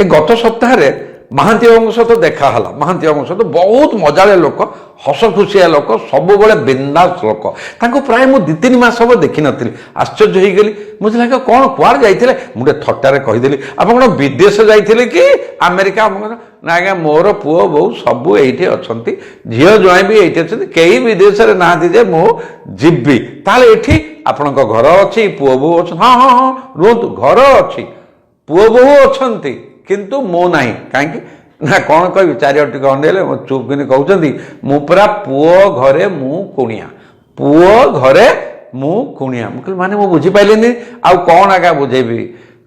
ए गत सप्ताह महांती बाबू सहित देखाला महांती बाबू सहित बहुत मजाड़े लोक हस खुशिया लोक सब बिंदास लोक प्राय मुझे 2-3 मास हम देखी नी आश्चर्य हो गली मुझे लगे कौन कुआर जाइए मुझे थट्टारे कहीदेली आप कौन विदेश जाइए कि अमेरिका ना आज्ञा मोर पुओ बो सबू ये अच्छा झील ज्वाई भी ये अच्छा कई विदेश में ना जे मु जीवी ताले ये आपण घर अच्छी पुओ बो अच्छा हाँ हाँ हाँ रुहतु घर अच्छी पुओ बोहू अच्छा किंतु मो नहीं कहीं ना कौन कह चारिटी अंडेले चुप कि कहते मुरा पुओ घरे मु कुणिया पुओ घरे मु कुणिया माने मु बुझीपारे आउ कौन आज्ञा बुझेबी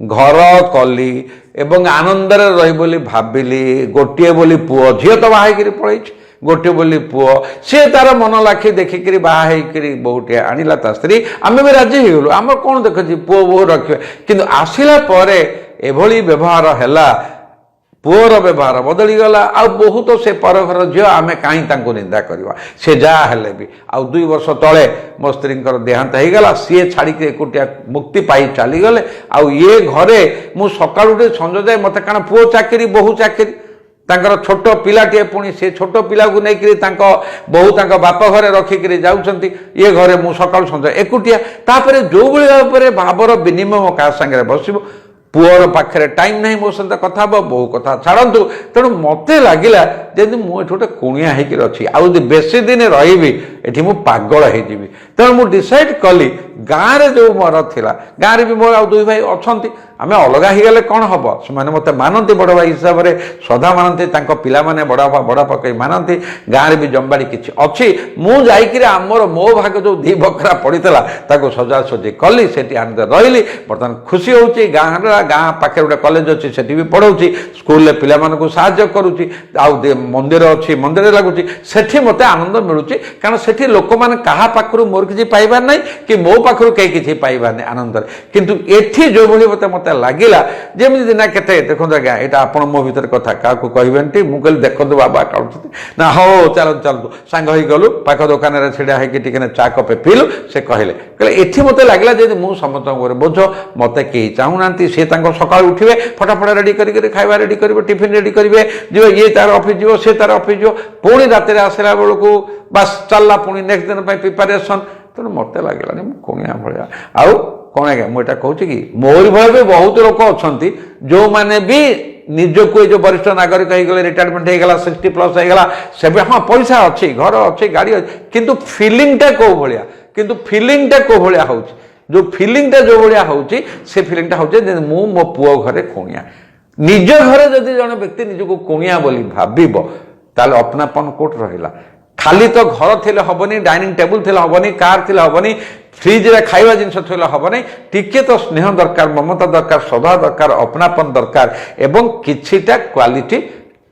घर कली एवं आनंद रही भाविली गोटे बोली पुओ झील तो बाहर पड़े गोटे बोली पुओ सी तार मन लाखी देखिक बाहर बहुटे आणला ता स्त्री आम भी राजी हो गलु आम कौन देखी पुओ बहु रखे कि आसला एभली व्यवहार है पुओर व्यवहार बदलीगला आ बहुत से पर घर झील आम कहीं निंदा करवा से जहाँ हेले भी आउ 2 वर्ष तले मो स्त्री देहांत हो गला सी छाड़ी एकुटिया मुक्ति पाई चलीगले आउ ये घरे मु सका संज जाए मत क्या पुओ चाकरी बहु चाकरी तांकर छोट पिलाटे पुणी से छोट पिला को लेकर बहु बाप घरे रखिक जाऊँच ये घरे मु सका संज एकुटिया तापर जो भाई भावर विनिमय क्या सांगे बस पुअर पाखे टाइम नहीं मो सहित कथा बहु कथा छाड़ू तेणु मत लगिला जमी मुझे गोटे कुणिया होगी आदि बेसी दिन रही मु पागल हो तेणु मुझे डिसाइड कली गाँव में जो मोर थिला गाँव में भी मोर आ 2 भाई अच्छा आम अलग हो गले कौन हम से मत मानती बड़ भाई हिसाब से श्रद्धा मानती पिला माने बड़ापा कहीं मानती गाँव में भी जमबाड़ी किसी अच्छी मुझे आमर मो भाग जो 2 बकरा पड़ता सजासजी कली से आनंद रही बर्तमान खुशी होची गाँ पाखे गोटे कॉलेज अच्छी से भी पढ़ाऊँगी स्कूल पिला साहाय्य करुँची मंदिर अच्छी मंदिर लगुच से मत आनंद मिलूँ कारण से लोक मैंने क्या पाखु मोर किसी पाइबार ना कि मो पाखु कहीं किसी पाइबार नहीं आनंद किंतु एठी जो भाई मत लगिला जमी ना के देखो आज्ञा यहाँ आप मो भर कथा क्या कहबेनि मुझे देखो बाबा काटुँ ना हो चलतु चलतु सांग हो गलु पाख दुकान में ढड़ा होकर चा कपे पीलु से कहले ये मत लगे जब मुझ समस्त बोझ मत कहीं चाहूना सी सका उठे फटाफट रेडी कर खावा रेडी कर टिफिन रेडी करेंगे जो ये तार ऑफिस जीव सी तार ऑफिस जीव पुणी रात आसला बेलू बस चलला पुणी नेक्स्ट दिन प्रिपारेसन तेणु मत लगे कुणिया भाया आउ कौन आज्ञा मुझे कहूँ कि मोर भाई बहुत लोग अच्छा जो मैंने भी निजको जो वरिष्ठ नागरिक हो गए रिटायरमेंट होगा 60+ होगा से हाँ पैसा अच्छी घर अच्छी गाड़ी अच्छी किंतु फिलिंगटा कौ भाया किंतु फिलिंगटा कौ भाया हो जो फिलिंगटा जो भाया हो फिलिंगटा हो मो पुओ घरे कुणिया निज घरे जदि जड़े व्यक्ति निजको कुणिया बोली भाव ताले अपनापन कोट रहा खाली तो घर थे हेनी डाइनिंग टेबुल थे हेनी कार थे हेनी फ्रिज रे खाइबा जिनस थे हेनी टिके तो स्नेह दरकार ममता दरकार श्रद्धा दरकार अपनापन दरकार एवं किछिटा क्वालिटी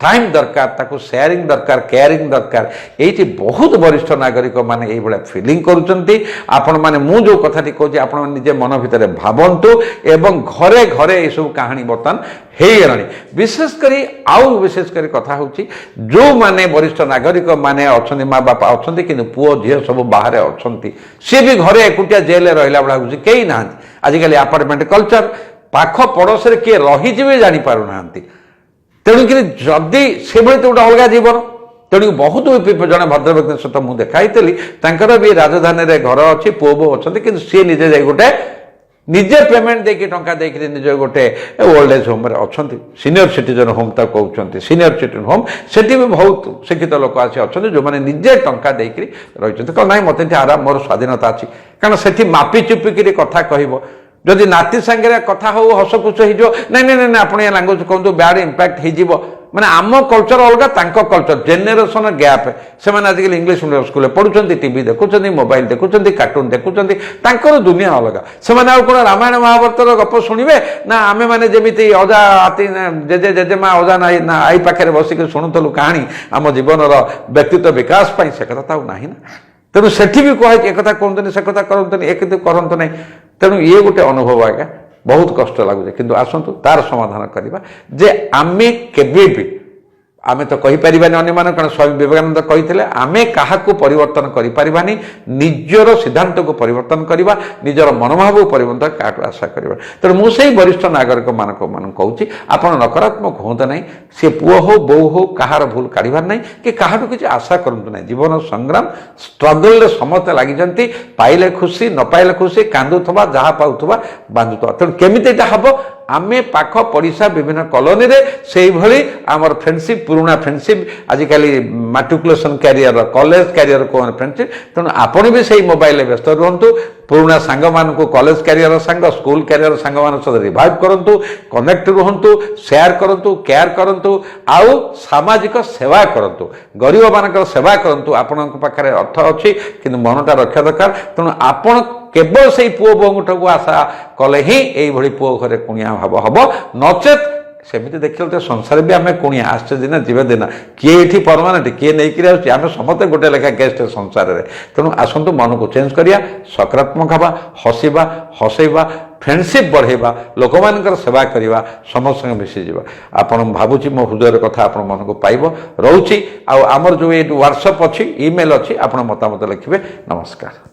टाइम दरकार ताको शेयरिंग दरकार केयरिंग दरकार ये बहुत वरिष्ठ नागरिक माने ये भाया फिलिंग करुँच आपण मैंने मुझे जो कथाटी कहूँ आप निजे मन भितर भावतु एवं घरे घरे ये सब कहानी बर्तमान हो गलानी विशेषकर कथा हूँ जो माने वरिष्ठ नागरिक माने अच्छा माँ बापा अच्छा कि पुओ झील सब बाहर अच्छा सी भी घरे एकुटिया जेल रहा भाई कहीं ना आजिकल अपार्टमेंट कल्चर पाख पड़ोस किए रही जापार ना तेणुक जदि से गोटे अलग जीवन तेणु बहुत जड़े भद्र व्यक्ति सहित मुझे देखाई भी राजधानी रे घर अच्छी पुओ बो अच्छा कि सी निजे जा गोटे निजे पेमेंट देकी टंका देकी निज गोटे ओल्ड एज होम अच्छा सीनियर सिटीजन होम तक कहते सीनियर सिटीजन होम से भी बहुत शिक्षित लोक आसी अच्छा जो मैंने निजे टंका देकी रही कह ना मत आराम मोर स्वाधीनता अच्छी कारण से मापी चुपिकी कथा कह जदि नाती सांगे कथा हो हसखुश हो नहीं नहीं नहीं आप लांगुएज कहतु बैड इंपैक्ट हो मैंने आम कल्चर अलग कल्चर जेनेरेशन गैप से आजिकल इंग्लिश मीडियम स्कूल पढ़ुं टीवी देखुं मोबाइल देखुं कार्टून देखुं दुनिया अलग से कौन रामायण महाभारतर गप शुणे ना आम मैंने जमी अजा आती जेजे जेजेमा अजा ना आई पाखे बसिक शुणुलु कहानी आम जीवन व्यक्तित्व विकास से कथा तो ना तेणु से भी कहे एक कहते से कथा करते एक करते ना तेणु ये गोटे अनुभव आज्ञा बहुत कष्ट लगुच कि आसतु तार समाधान करवा जे आमे केबे भी आमे तो कहि परिबानी अन्य मान कारण स्वामी विवेकानंद कही आमे काहाकू परिवर्तन करि परिबानी निजर सिद्धांत को परिवर्तन करवा निजर मनोभाव को परिवर्तन क्या आशा करवा तेणु मुझे वरिष्ठ नागरिक मान कहूँ आप नकारात्मक हूँ ना सी पुओ हो बो हो कहार भूल काढ़ार ना कि कहाटू किसी आशा करूँ ना जीवन संग्राम स्ट्रगल समस्ते लगी पाइले खुशी न पाइले खुशी कांदुवा जहाँ पाऊा बांधुवा तेणु केमी हम आमे पाख पड़िशा विभिन्न कॉलोनी रे से भली आमर फ्रेंडशिप पुराना फ्रेंडशिप आजिकल मैट्रिकुलेशन कैरियर कॉलेज कैरियर को फ्रेंडशिप तेणु आपण भी सही मोबाइल व्यस्त रुहतु पुराना सांग मान को कॉलेज कैरियर सांग स्कूल कैरियर सांग मान सहित रिवाइव करंतु कनेक्ट रुहतु शेयर करंतु केयर करंतु आउ सामाजिक सेवा करंतु गरीब मानकर सेवा करंतु आपण पाखरे अर्थ अच्छी किंतु मनटा रक्षा दरकार तेणु आपण केवल से पुओ बोंगठ को आशा कले ही यही पुओ घरे कुणिया भाव हम नचेत सेमती देखिए तो संसार भी आम कुणिया आसचे दिन जीवे दिन किए ये परमानेंट किए नहीं आम समस्ते गोटे लेखा गेस्ट संसार में तेणु आसतु मन को चेंज करिया सकारात्मक हवा हसवा हसैवा फ्रेंडशिप बढ़ेवा लोक मान सेवा करवा समस्त मिसीजा आपन भावुची मो हृदय कथा आप मन को पाइब रोची आमर जो व्हाट्सएप अच्छी इमेल अच्छी आप मतामत लिखे नमस्कार।